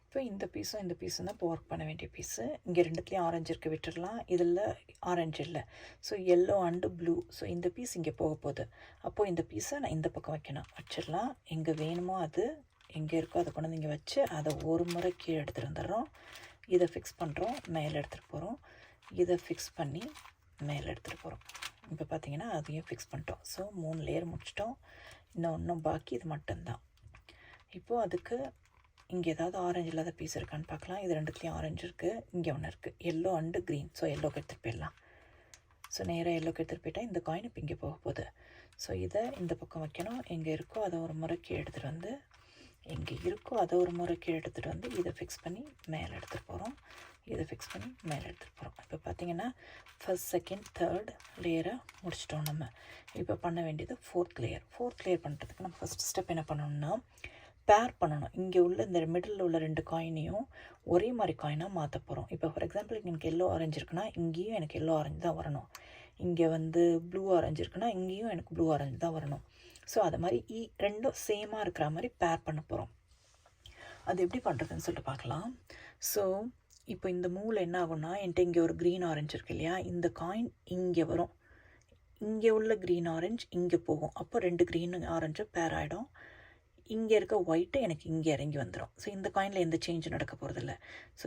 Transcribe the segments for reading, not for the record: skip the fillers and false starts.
இப்போ இந்த பீஸும் தான் இப்போ ஒர்க் பண்ண வேண்டிய பீஸு. இங்கே ரெண்டுத்துலேயும் ஆரஞ்சு இருக்க விட்டுடலாம். இதில் ஆரஞ்சு இல்லை. So yellow and blue. So இந்த பீஸ் இங்கே போக போகுது. அப்போது இந்த பீஸை நான் இந்த பக்கம் வைக்கணும். வச்சிடலாம். எங்கே வேணுமோ அது எங்கே இருக்கோ அதை கொண்டு வந்து இங்கே வச்சு அதை ஒரு முறை கீழே எடுத்துகிட்டு வந்துடுறோம். இதை ஃபிக்ஸ் பண்ணுறோம், மேலே எடுத்துகிட்டு போகிறோம். இதை ஃபிக்ஸ் பண்ணி மேலே எடுத்துகிட்டு போகிறோம். இப்போ பார்த்தீங்கன்னா அதையும் ஃபிக்ஸ் பண்ணிட்டோம். ஸோ 3 லேயர் முடிச்சிட்டோம். இன்னும் பாக்கி இது மட்டும்தான். இப்போது அதுக்கு இங்கே ஏதாவது ஆரஞ்சு இல்லாத பீஸ் இருக்கான்னு பார்க்கலாம். இது ரெண்டுத்துலேயும் ஆரஞ்சு இருக்குது. இங்கே ஒன்று இருக்குது, எல்லோ அண்டு க்ரீன். ஸோ எல்லோக்கு எடுத்துகிட்டு போயிடலாம். ஸோ நேராக எல்லோக்கு எடுத்துகிட்டு போயிட்டால் இந்த காயின் இப்போ இங்கே போக போகுது. ஸோ இதை இந்த பக்கம் வைக்கணும். எங்கே இருக்கோ அதை ஒரு முறை கீழே எடுத்துகிட்டு வந்து, எங்கே இருக்கோ அதை ஒரு முறை கீழே எடுத்துகிட்டு வந்து இதை ஃபிக்ஸ் பண்ணி மேலே எடுத்துகிட்டு போகிறோம். இதை ஃபிக்ஸ் பண்ணி மேலே எடுத்துகிட்டு போகிறோம். இப்போ பார்த்தீங்கன்னா ஃபர்ஸ்ட், செகண்ட், தேர்ட் லேயரை முடிச்சிட்டோம் நம்ம. இப்போ பண்ண வேண்டியது ஃபோர்த் லேயர். ஃபோர்த் லேயர் பண்ணுறதுக்கு நம்ம ஃபஸ்ட் ஸ்டெப் என்ன பண்ணணும்னா, பேர் பண்ணணும். இங்கே உள்ள இந்த மிடில் உள்ள 2 காயினையும் ஒரே மாதிரி காயினாக மாற்ற போகிறோம். இப்போ ஃபார் எக்ஸாம்பிள் எனக்கு எல்லோ ஆரஞ்சு இருக்குன்னா இங்கேயும் எனக்கு எல்லோ ஆரஞ்சு தான் வரணும். இங்கே ப்ளூ ஆரஞ்சு இருக்குன்னா இங்கேயும் எனக்கு ப்ளூ ஆரஞ்சு தான் வரணும். ஸோ அது மாதிரி ரெண்டும் சேமாக இருக்கிற மாதிரி பேர் பண்ண போகிறோம். அது எப்படி பண்ணுறதுன்னு சொல்லிட்டு பார்க்கலாம். ஸோ இப்போ இந்த மூளை என்ன ஆகும்னா, என்கிட்ட இங்கே ஒரு க்ரீன் ஆரஞ்சு இருக்கு இல்லையா, இந்த காயின் இங்கே வரும். இங்கே உள்ள க்ரீன் ஆரஞ்சு இங்கே போகும். அப்போ 2 க்ரீன் ஆரஞ்சு பேர் ஆகிடும். இங்கே இருக்க ஒயிட்டு எனக்கு இங்கே இறங்கி வந்துடும். ஸோ இந்த காயினில் எந்த சேஞ்சும் நடக்க போகிறதில்ல. ஸோ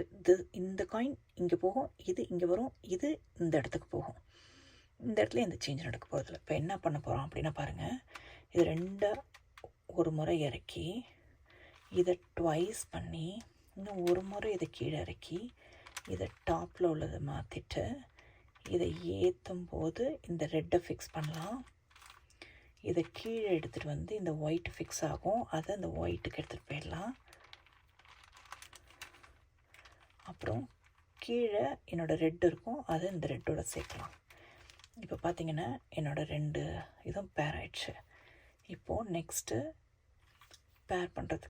இந்த காயின் இங்கே போகும், இது இங்கே வரும், இது இந்த இடத்துக்கு போகும். இந்த இடத்துல எந்த சேஞ்சும் நடக்க போகிறதில்ல. இப்போ என்ன பண்ண போகிறோம் அப்படின்னா பாருங்கள், இது 2 ஒரு முறை இறக்கி இதை ட்வைஸ் பண்ணி இன்னும் ஒரு முறை இதை கீழே இறக்கி இதை டாப்பில் உள்ளதை மாற்றிட்டு இதை ஏற்றும் போது இந்த ரெட்டை ஃபிக்ஸ் பண்ணலாம். இதை கீழே எடுத்துகிட்டு வந்து இந்த ஒயிட் ஃபிக்ஸ் ஆகும். அதை அந்த ஒயிட்டுக்கு எடுத்துகிட்டு போயிடலாம். அப்புறம் கீழே என்னோடய ரெட் இருக்கும், அதை இந்த ரெட்டோட சேர்க்கலாம். இப்போ பார்த்தீங்கன்னா என்னோடய 2 இதுவும் பேர் ஆயிடுச்சு. இப்போது நெக்ஸ்ட்டு பேர் பண்ணுறதுக்கு